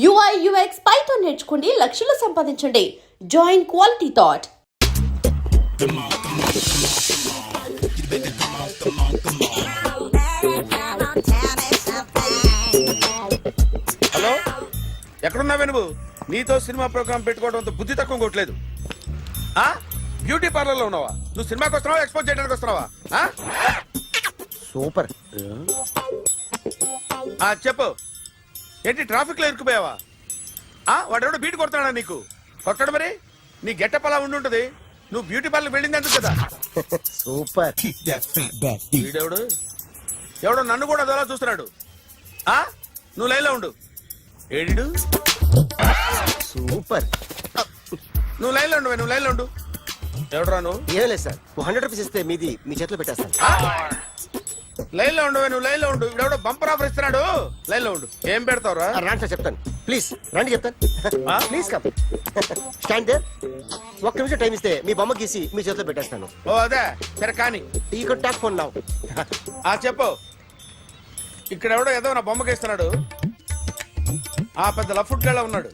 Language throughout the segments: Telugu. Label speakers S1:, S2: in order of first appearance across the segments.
S1: UI UX పైథాన్ నేర్చుకోండి, లక్షలు సంపాదించండి. Join quality thought.
S2: హలో, ఎక్కడున్నావే నువ్వు? నీతో సినిమా ప్రోగ్రామ్ పెట్టుకోవడంతో బుద్ధి తక్కువ కొట్టలేదు. బ్యూటీ పార్లర్ లో ఉన్నావా? నువ్వు సినిమాకి వస్తున్నావా, ఎక్స్పోజ్ చేయడానికి వస్తున్నావా?
S3: సూపర్.
S2: చెప్పు, ఏంటి ట్రాఫిక్ లో ఇరుక్కుపోయావా? వాడెవడో బీట్ కొడతాడా నీకు? కొట్టడు మరి. నీ గెట్టప్ అలా ఉండుంటది. నువ్వు బ్యూటీ పార్లర్ వెళ్ళింది ఎందుకు కదా?
S3: సూపర్.
S2: వీడెవడు? ఎవడో నన్ను కూడా అదోలా చూస్తున్నాడు. నువ్వు లైన్లో ఉండు. ఏడు
S3: సూపర్.
S2: నువ్వు లైన్లో ఉండు, నువ్వు లైన్లో ఉండు. ఎవడరా నువ్వు?
S3: ఏం లేదు సార్, 100 రూపీస్ ఇస్తే మీది మీ చేతిలో పెట్టేస్తాను.
S2: లైన్ లో ఉండు, నువ్వు లైన్ లో ఉండు. ఇవిడెవడో బంపర్ ఆఫర్ ఇస్తున్నాడు. లైన్ లో ఉండు. ఏం పెడతావురా?
S3: రాండి సార్, చెప్తాను. ప్లీజ్ రండి, చెప్తాను. Please come. Stand there. ఒక్క నిమిషం టైం ఇస్తే మీ బొమ్మ గీసి మీ చేతిలో పెట్టేస్తాను.
S2: ఓ అదే సరే, కానీ
S3: ఈ కుడ్ టాక్ ఫోన్ నౌ.
S2: చెప్పు. ఇక్కడ ఎవడో ఏదో నా బొమ్మకి ఇస్తున్నాడు. పెద్ద లఫ్ట్ గళ్ళ ఉన్నాడు.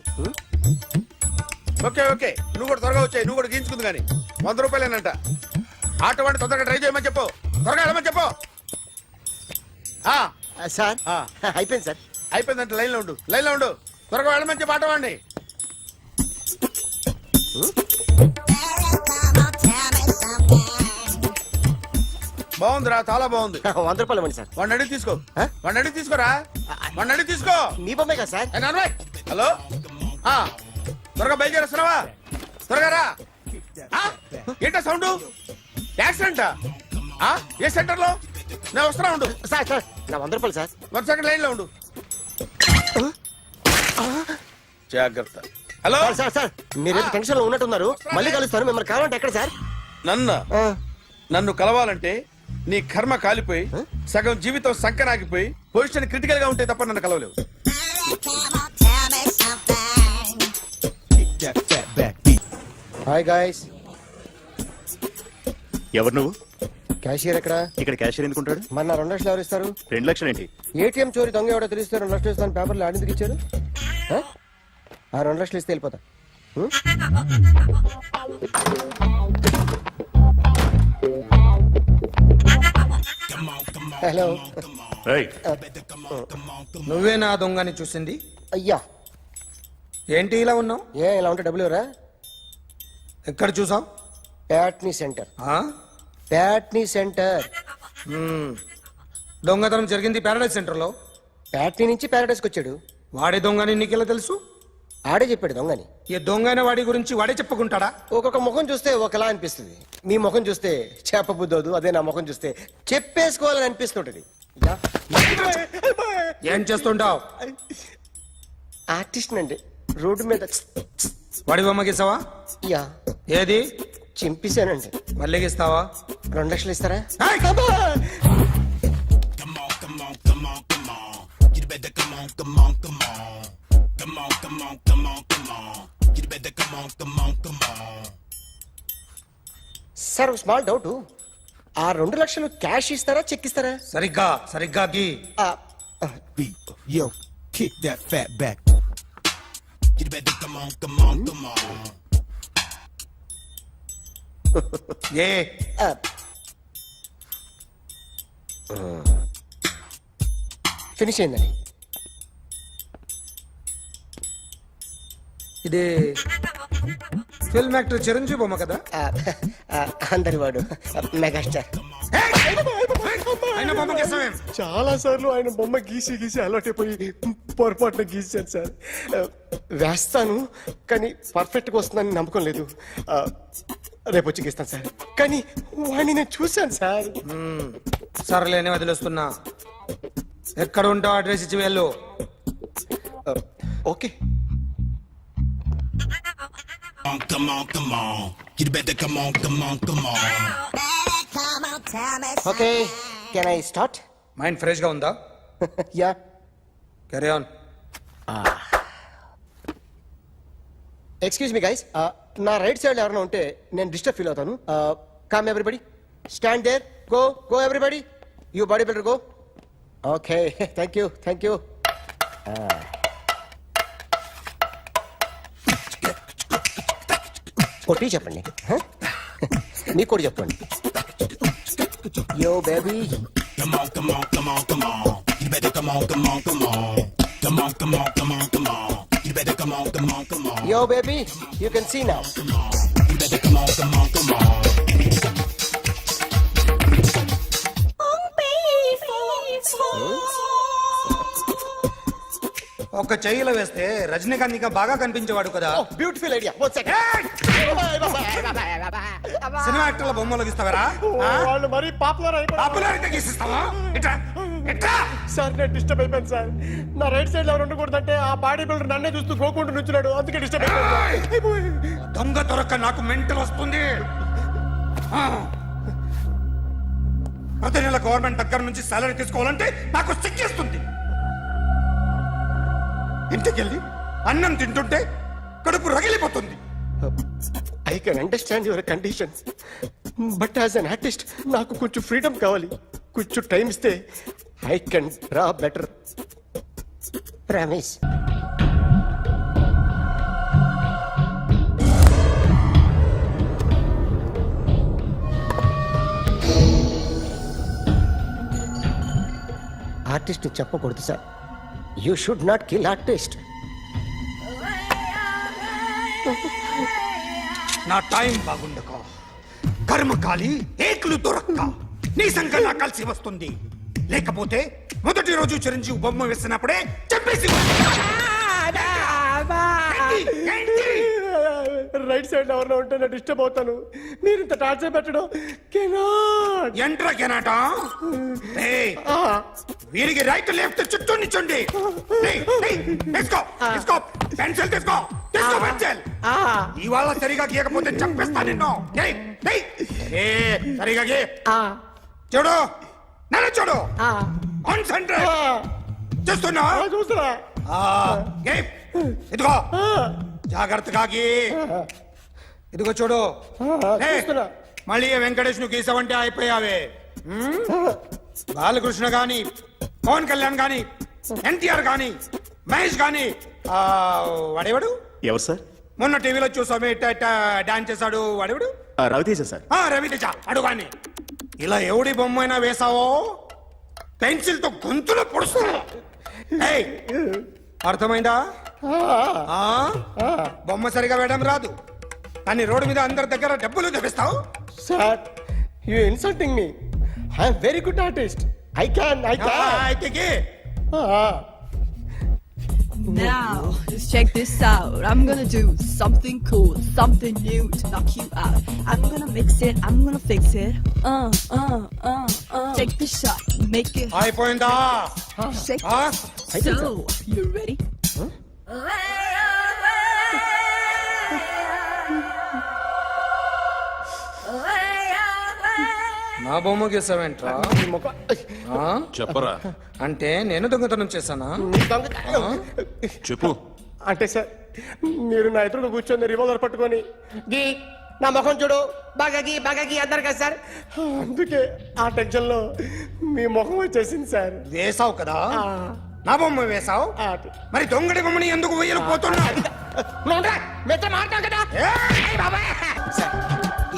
S2: ఓకే ఓకే, నువ్వు కూడా త్వరగా వచ్చాయి. నువ్వు కూడా గీంచుకుంది కానీ 100 రూపాయలేనంట. ఆటో వాడిని తొందరగా ట్రై చేయమని చెప్పు. త్వరగా వెళ్ళమని చెప్పు.
S3: సార్ అయిపోయింది సార్.
S2: అయిపోయిందంటే లైన్ లో ఉండు, లైన్ లో ఉండు. త్వరగా వెళ్ళమని చెప్పు ఆటో వాడిని. బాగుందిరా, చాలా బాగుంది.
S3: 100 రూపాయలు ఇవ్వండి సార్.
S2: వాడిని అడిగి తీసుకో. వాడిని అడిగి తీసుకోరా. వాడిని అడిగి తీసుకో.
S3: మీ బొమ్మే కదా సార్.
S2: హలో, త్వరగా బయలుదేరేస్తున్నావా? త్వరగా రా. ఏంటా సౌండ్? యాక్సిడెంటా? ఏ సెంటర్ లో? నేను వస్తున్నా ఉండు.
S3: సార్ సార్, నా 100 రూపాయలు సార్.
S2: 1 సెకండ్ లైన్ లో ఉండు. జాగ్రత్త. హలో
S3: సార్ సార్, మీరేదో టెన్షన్ లో ఉన్నట్టున్నారు. మళ్ళీ కలుస్తాను. మిమ్మల్ని కావాలంటే ఎక్కడ సార్?
S2: నన్ను కలవాలంటే నీ కర్మ కాలిపోయి సగం జీవితం సంకనాగిపోయి పొజిషన్ క్రిటికల్ గా ఉంటే తప్ప నన్ను కలవలేవు.
S3: Hi guys.
S4: ఎవరు నువ్వు?
S3: క్యాషియర్ ఎక్కడ?
S4: ఇక్కడ క్యాషియర్ ఎందుకుంటాడు?
S3: మన 2 లక్షలు ఎవరు ఇస్తారు?
S4: 2 లక్షలు ఏంటి?
S3: ఏటీఎం చోరీ దొంగ ఎవడో తెలిస్తే 2 లక్షలు ఇస్తాను పేపర్లు ఆడిందుకు ఇచ్చారు. 2 లక్షలు ఇస్తే వెళ్ళిపోతా. హలో.
S5: నువ్వే నా దొంగని చూసింది?
S3: అయ్యా,
S5: ఏంటి ఇలా ఉన్నావు?
S3: ఇలా ఉంటే డబ్బులు ఎవరా?
S5: ఎక్కడ చూసావు?
S3: ప్యాట్నీ సెంటర్. ప్యాట్నీ సెంటర్.
S5: దొంగతనం జరిగింది ప్యారడైజ్ సెంటర్ లో.
S3: ప్యాట్నీ నుంచి ప్యారడైజ్కి వచ్చాడు.
S5: వాడే దొంగని నీకెలా తెలుసు?
S3: ఆడే చెప్పాడు దొంగని.
S5: ఈ దొంగైన వాడి గురించి వాడే చెప్పుకుంటాడా?
S3: ఒక్కొక్క ముఖం చూస్తే ఒకలా అనిపిస్తుంది. మీ ముఖం చూస్తే చెప్పబుద్దోదు. అదే నా ముఖం చూస్తే చెప్పేసుకోవాలని అనిపిస్తుంటది.
S5: ఏం చేస్తుంటావు?
S3: ఆర్టిస్ట్ అండి. రోడ్డు మీద
S5: వాడి బొమ్మ గీసావా?
S3: యా.
S5: ఏది?
S3: చింపేశానండి.
S5: మళ్ళీ గీస్తావా?
S3: 2 లక్షలు ఇస్తారా? Sir, small doubt. ఆ 2 లక్షలు క్యాష్ ఇస్తారా, చెక్ ఇస్తారా?
S5: సరిగ్గా గీ.
S6: Yo, kick that fat back. You better come on.
S5: A
S3: finish అయిందండి.
S5: ఇది ఫిల్మ్ యాక్టర్ చిరంజీవి బొమ్మ కదా?
S3: అందరి వాడు మెగాస్టార్.
S5: ఆయన బొమ్మ గీసావేం?
S3: చాలా సార్లు ఆయన బొమ్మ గీసి అలవాటైపోయి పొరపాటున గీసాను సార్. వేస్తాను కానీ పర్ఫెక్ట్ గా వస్తుందని నమ్మకం లేదు. రేపు వచ్చి గీస్తాను సార్. కానీ వాడిని నేను చూశాను సార్.
S5: సర్లేని వదిలేస్తున్నా. ఎక్కడ ఉంటావు అడ్రస్ ఇచ్చి వెళ్ళు.
S3: Okay.
S6: Come on. You better come on.
S3: Okay, can I start?
S5: Mind fresh గా ఉందా?
S3: Yeah.
S5: Carry on.
S3: Excuse me guys, నా రైట్ సైడ్ ఎవరైనా ఉంటే నేను డిస్టర్బ్ ఫీల్ అవుతాను. Come everybody, stand there. Go everybody. You body builder go. Okay, thank you. కొట్టి చెప్పండి హ? మీకు కూడా చెప్పండి. Yo baby
S6: Come on, come on, come on, come on. You better come on, come on, come on. Come on, come on, come on, come on. You better come on, come on, come on.
S3: Yo baby you can see now.
S6: You better come on, come on, come on.
S5: ఒక చెయ్యిలో వేస్తే రజనీకాంత్ ఇంకా బాగా కనిపించేవాడు కదా.
S3: Beautiful idea.
S5: సినిమా యాక్టర్ల బొమ్మలు గీస్తావరా?
S3: వాళ్ళు మరీ పాపులర్ అయిపోయారు.
S5: పాపులారిటీ గీసిస్తావా? ఇట్రా ఇట్రా.
S3: సార్ నేను డిస్టర్బ్ అయిపోయాను సార్. నా రైట్ సైడ్ ఎవరు ఉండకూడదంటే ఆ బాడీ బిల్డర్ నన్నే చూస్తూ గోకుంటూ నుంచున్నాడు, అందుకే డిస్టర్బ్ అయిపోయాను.
S5: దొంగ దొరక్క నాకు మెంటల్ వస్తుంది. ఆ. ప్రతి నెల గవర్నమెంట్ దగ్గర నుంచి సాలరీ తీసుకోవాలంటే నాకు సిగ్గేస్తుంది. ఇంటికెళ్ళి అన్నం తింటుంటే కడుపు రగిలిపోతుంది.
S3: I can understand your conditions, but as an artist నాకు కొంచెం ఫ్రీడమ్ కావాలి. కొంచెం టైం ఇస్తే I can draw better. Promise. Artist చెప్పకూడదు sir. You should not kill artist.
S5: నా టైం బాగుండక కర్మకాలి ఏకులు దొరక్క నీ సంకల్లా కలిసి వస్తుంది. లేకపోతే మొదటి రోజు చిరంజీవి బొమ్మ వేసినప్పుడే చెప్పేసి
S3: రైట్ సైడ్ ఎవరిలో ఉంటే నేను డిస్టర్బ్ అవుతాను. మీరు ఇంత టార్చర్ పెట్టడం కెనాట్.
S5: ఎంట్రా కెనాట. వీరికి రైట్ లెఫ్ట్ చుట్టూ నిచ్చండి. తీసుకో తీసుకో పెన్సిల్ తీసుకో తీసుకో పెన్సిల్. ఇవాళ సరిగా గీయకపోతే చంపేస్తా నిన్ను. సరిగా గీ. చూడు నన్ను చూడు. కాన్సంట్రేట్ చూస్తున్నా
S3: చూస్తున్నా.
S5: ఇదిగో జాగ్రత్తగా గీ. ఇదిగో చూడు.
S3: చూస్తున్నా.
S5: మళ్ళీ వెంకటేష్ ను గీసావంటే అయిపోయావే. బాలకృష్ణ గాని పవన్ కళ్యాణ్ గాని ఎన్టీఆర్ గాని మహేష్ గాని వాడేవాడు
S4: ఎవరు సార్?
S5: మొన్న టీవీలో చూసామే డాన్స్ చేశాడు వాడేవాడు?
S4: రవితేజ సార్.
S5: రవితేజ అడుగాని. ఇలా ఎవడి బొమ్మ అయినా వేసావో పెన్సిల్ తో గొంతులో పొడుస్తున్నా. అర్థమైందా? బొమ్మ సరిగా వేయడం రాదు కానీ రోడ్డు మీద అందరి దగ్గర డబ్బులు తెప్పిస్తావు.
S3: Sir you insulting me. I am very good artist. I can.
S5: అయితే
S7: Now, just check this out. I'm gonna do something cool, something new to knock you out. I'm gonna mix it, I'm gonna fix it. Take the shot, make it
S5: అయిపోయిందా?
S7: shake.
S3: I think
S7: So, you ready?
S5: నా బొమ్మ గీసావేంట్రా?
S4: చెప్పరా.
S5: అంటే నేను దొంగతనం చేశానా?
S4: చెప్పు.
S3: అంటే సార్ మీరు నా ఎదురుగా కూర్చొని రివాల్వర్ పట్టుకొని గీ నా ముఖం చూడు బాగా గీ అన్నారు కదా సార్. అందుకే ఆ టెన్షన్ లో మీ ముఖం వచ్చేసింది సార్.
S5: వేసావు కదా, నా బొమ్మ వేసావు. మరి దొంగడి బొమ్మని ఎందుకు వేయలేకపోతున్నా?
S3: సార్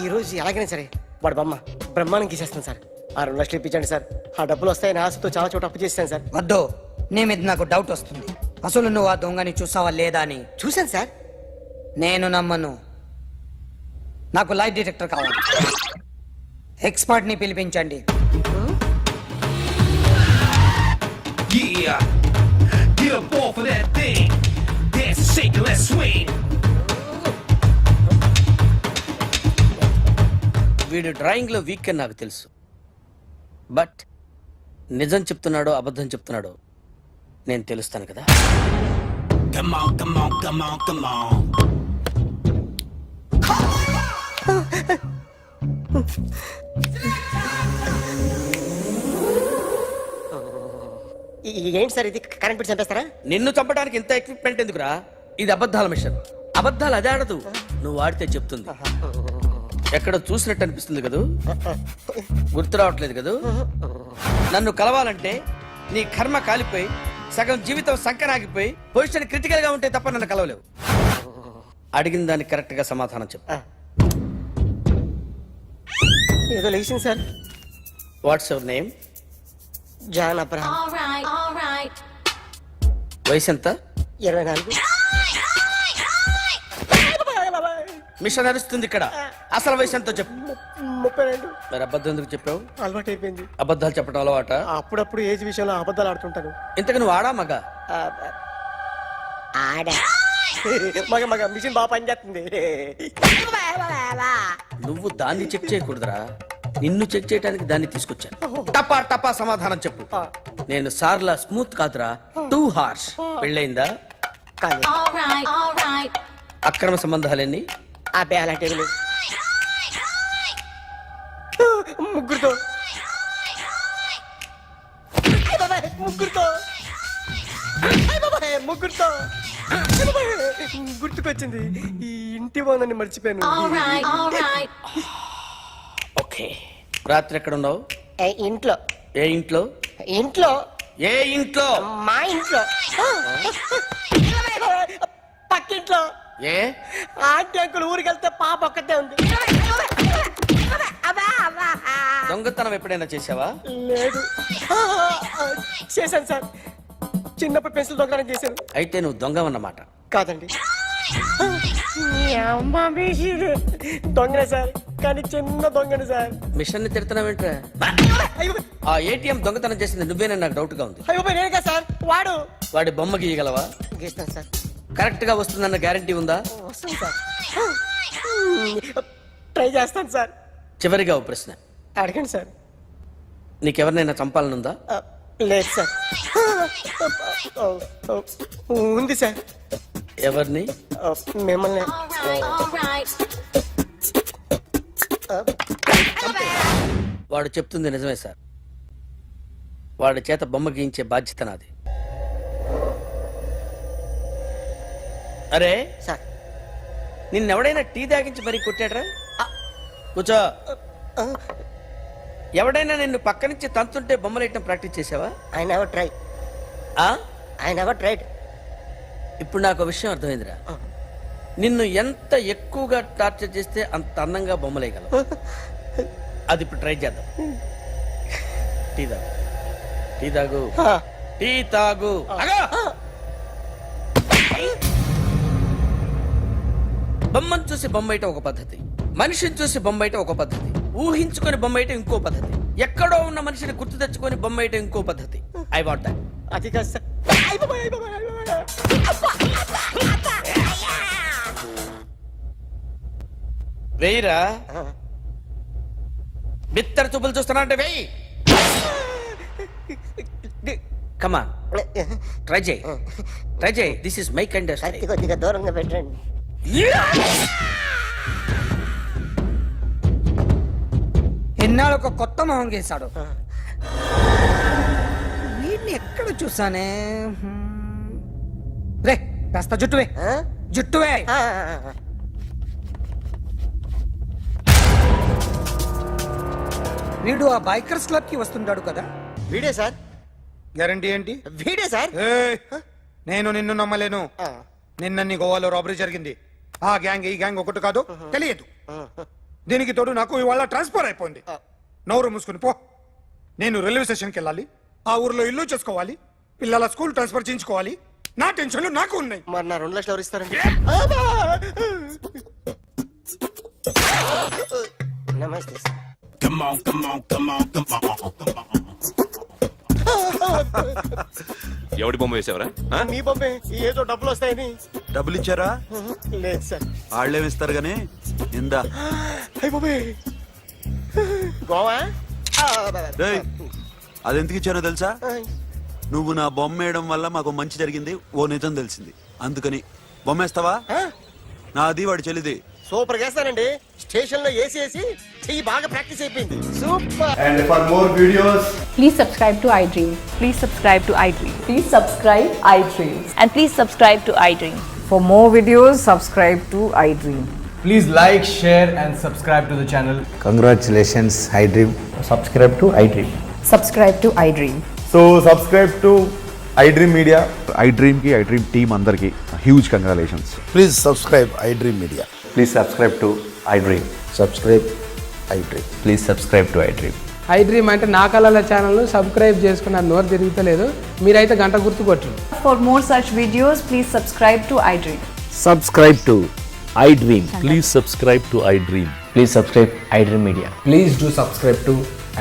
S3: ఈ రోజు ఎలాగైనా సరే వాడు బొమ్మ బ్రహ్మాండం గీసేస్తాను సార్. 6 లక్షలు ఇప్పించండి సార్. ఆ డబ్బులు వస్తాయని ఆశతో చాలా చోట అప్పు చేస్తాను సార్.
S8: వద్దు, నీ మీద నాకు డౌట్ వస్తుంది. అసలు నువ్వు ఆ దొంగని చూసావా లేదా అని.
S3: చూశాను సార్.
S8: నేను నమ్మను. నాకు లైట్ డిటెక్టర్ కావాలి. ఎక్స్పర్ట్ ని పిలిపించండి.
S6: Yeah, get up off of that thing. Dance and shake and let's swing.
S9: వీడు డ్రాయింగ్ లో వీక్ అని నాకు తెలుసు, బట్ నిజం చెప్తున్నాడో అబద్ధం చెప్తున్నాడో నేను తెలుస్తాను కదా.
S6: Come on, come on, come on, come on.
S3: ఏంటి సార్ ఇది? కరెంట్ బిల్ చంపేస్తారా?
S9: నిన్ను చంపడానికి ఇంత ఎక్విప్మెంట్ ఎందుకురా? ఇది అబద్ధాల మిషన్. అబద్ధాలు అదే ఆడదు, నువ్వు ఆడితే చెప్తుంది. ఎక్కడ చూసినట్టు అనిపిస్తుంది కదూ, గుర్తు రావట్లేదు కదూ. నన్ను కలవాలంటే నీ కర్మ కాలిపోయి సగం జీవితం సంకనాగిపోయి పొజిషన్ క్రిటికల్ గా ఉంటే తప్ప నన్ను కలవలేవు. అడిగిన దానికి కరెక్ట్ గా సమాధానం చెప్పు.
S3: ఏదో లేచింది sir.
S9: What's your name?
S3: John Abraham.
S9: వయసు ఎంత?
S3: 24.
S9: మిషన్ నడుస్తుంది ఇక్కడ. అసలు వయసు ఎంతో చెప్పు.
S3: 32.
S9: మరి అబద్ధం ఎందుకు చెప్పావు?
S3: అలవాటు అయిపోయింది.
S9: అబద్ధాలు చెప్పడం అలవాట?
S3: అప్పుడప్పుడు ఏజ్ విషయంలో అబద్ధాలు ఆడుతుంటాను.
S9: ఇంతకు నువ్వు ఆడా మగ?
S3: ఆడా మగ మగ మిషన్ బాగా పనిచేస్తుంది.
S9: నువ్వు దాన్ని చెక్ చేయకూడదురా, నిన్ను చెక్ చేయడానికి దాన్ని తీసుకొచ్చాను. టపా టపా సమాధానం చెప్పు. నేను సార్లా స్మూత్ కాదురా, టూ హార్ష్. పెళ్ళైందా?
S3: కానీ
S9: అక్రమ సంబంధాలన్నీ?
S3: అబ్బాయి అలాంటి ఏమీ లేవు. ముగ్గురుతో ముగ్గురుతో ముగ్గురుతో గుర్తుకొచ్చింది. ఈ ఇంటి బాగుందని మర్చిపోయాను.
S9: ఓకే. రాత్రి ఎక్కడ ఉన్నావు?
S3: ఇంట్లో.
S9: ఏ ఇంట్లో?
S3: ఇంట్లో.
S9: ఏ ఇంట్లో?
S3: మా ఇంట్లో. పక్కింట్లో.
S9: ఏ
S3: ఆంటీ అంకుల్ ఊరికి వెళ్తే పాప ఒక్కతే ఉంది.
S9: దొంగతనం ఎప్పుడైనా చేసావా?
S3: లేదు. చేశాను సార్, చిన్నప్పుడు పెన్సిల్ దొంగతనం చేశాను.
S9: అయితే నువ్వు దొంగవన్నమాట.
S3: కాదండి, దొంగనే సార్, కానీ చిన్న దొంగని సార్.
S9: మిషన్ ని తిడుతున్నావేంట్రా?
S3: అయ్యో
S9: ఆ ఏటీఎం దొంగతనం చేసింది నువ్వేనని నాకు డౌట్ గా ఉంది.
S3: అయ్యో నేను కదా సార్, వాడు.
S9: వాడి బొమ్మ గీయగలవా?
S3: గీస్తాను సార్.
S9: కరెక్ట్ గా వస్తుందన్న గ్యారంటీ ఉందా?
S3: వస్తాను సార్, ట్రై చేస్తాను సార్.
S9: చివరిగా ఓ ప్రశ్న
S3: అడగండి సార్.
S9: నీకెవరినైనా చంపాలనుందా?
S3: లేదు సార్. ఉంది సార్.
S9: ఎవరిని?
S3: మిమ్మల్ని.
S9: వాడు చెప్తుంది నిజమే సార్. వాడి చేత బొమ్మ గీయించే బాధ్యత నాది. అరే
S3: సార్,
S9: నిన్నెవడైనా టీ తాగించి మరీ కొట్టాడ్రా? కూర్చో. ఎవడైనా నిన్ను పక్క నుంచి తంతుంటే బొమ్మలేయటం ప్రాక్టీస్ చేసావా?
S3: I never try.
S9: ఆ?
S3: I never tried.
S9: ఇప్పుడు నాకు ఒక విషయం అర్థమైందిరా. నిన్ను ఎంత ఎక్కువగా టార్చర్ చేస్తే అంత అందంగా బొమ్మలేయగలవు. అది ఇప్పుడు ట్రై చేద్దాం. టీ తాగు, టీ తాగు, టీ తాగు. బొమ్మను చూసి బొమ్మయటం ఒక పద్ధతి, మనిషిని చూసి బొమ్మయటం ఒక పద్ధతి, ఊహించుకొని బొమ్మయటం ఇంకో పద్ధతి, ఎక్కడో ఉన్న మనిషిని గుర్తు తెచ్చుకొని బొమ్మయటం ఇంకో పద్ధతి. I want that.
S3: అది కాదు సార్.
S9: వెయ్యిరా. బిత్తర చూపులు చూస్తున్నా అంటే వెయ్యి. కమాన్, ట్రై చేయి, ట్రై చేయి. This is my kind of style.
S3: కొద్దిగా దూరంగా పెట్టండి.
S8: ఎన్నాళ్ళు ఒక కొత్త మొహం గీశాడు. వీడిని ఎక్కడ చూసానే? రే కాస్త జుట్టువే, జుట్టువే. వీడు ఆ బైకర్స్ క్లబ్ కి వస్తుంటాడు కదా?
S3: వీడే సార్.
S5: గ్యారంటీ ఏంటి?
S3: వీడే సార్.
S5: ఏయ్, నేను నిన్ను నమ్మలేను. నిన్న గోవాలో రాబరీ జరిగింది. ఆ గ్యాంగ్ ఈ గ్యాంగ్ ఒకటి కాదు, తెలియదు. దీనికి తోడు నాకు ఇవాళ ట్రాన్స్ఫర్ అయిపోయింది. నోరు మూసుకుని పో. నేను రైల్వే స్టేషన్కి వెళ్ళాలి, ఆ ఊర్లో ఇల్లు చేసుకోవాలి, పిల్లల స్కూల్ ట్రాన్స్ఫర్ చేయించుకోవాలి. నా టెన్షన్లు నాకు ఉన్నాయి.
S3: మరి నా 2 లక్షలు ఎవరు ఇస్తారండి? నమస్తే sir.
S6: Come on, come on, come on, come on, come on.
S4: ఎవడి బొమ్మ వేసావరా?
S3: మీ బొమ్మే, ఏదో డబ్బులు వస్తాయని.
S10: డబ్బులు ఇచ్చారా?
S3: లేదు సార్.
S10: వాళ్ళేమిస్తారు గానీ ఇందా.
S3: అయ్య బాబే, గోవా.
S10: డేయ్, అదెందుకు ఇచ్చానో తెలుసా? నువ్వు నా బొమ్మ వేయడం వల్ల మాకు మంచి జరిగింది, ఓ నిజం తెలిసింది. అందుకని బొమ్మేస్తావా? నాది వాడి చెల్లిది.
S3: సూపర్ చేస్తానండి. స్టేషన్ లో ఏసీ చెయ్యి బాగా ప్రాక్టీస్ అయిపోయింది. Super.
S11: And for more videos,
S7: Please subscribe to iDream. Please subscribe to iDream.
S1: Please subscribe iDream.
S7: And please subscribe to iDream.
S8: For more videos, subscribe to iDream.
S11: please like, share and subscribe to the channel.
S12: Congratulations, iDream.
S11: Subscribe to iDream.
S7: Subscribe to iDream.
S11: So subscribe to iDream Media.
S12: iDream ki iDream team andarki huge congratulations.
S10: Please subscribe iDream Media.
S11: Please subscribe to iDream.
S12: Subscribe iDream. Please subscribe to iDream.
S7: I dream అంటే నా కళల ఛానల్ సబ్స్క్రైబ్ చేసుకున్న నోరు తిరుగుతలేదు మీరైతే గంట గుర్తు కొట్టు. For more such videos, please subscribe to iDream.
S11: Subscribe to iDream. Please subscribe to iDream.
S12: Please subscribe iDream Media.
S11: Please do subscribe to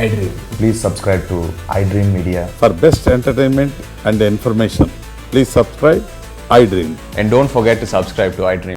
S11: iDream.
S12: Please subscribe to iDream Media.
S6: For best entertainment and information, please subscribe iDream.
S11: And don't forget to subscribe to iDream.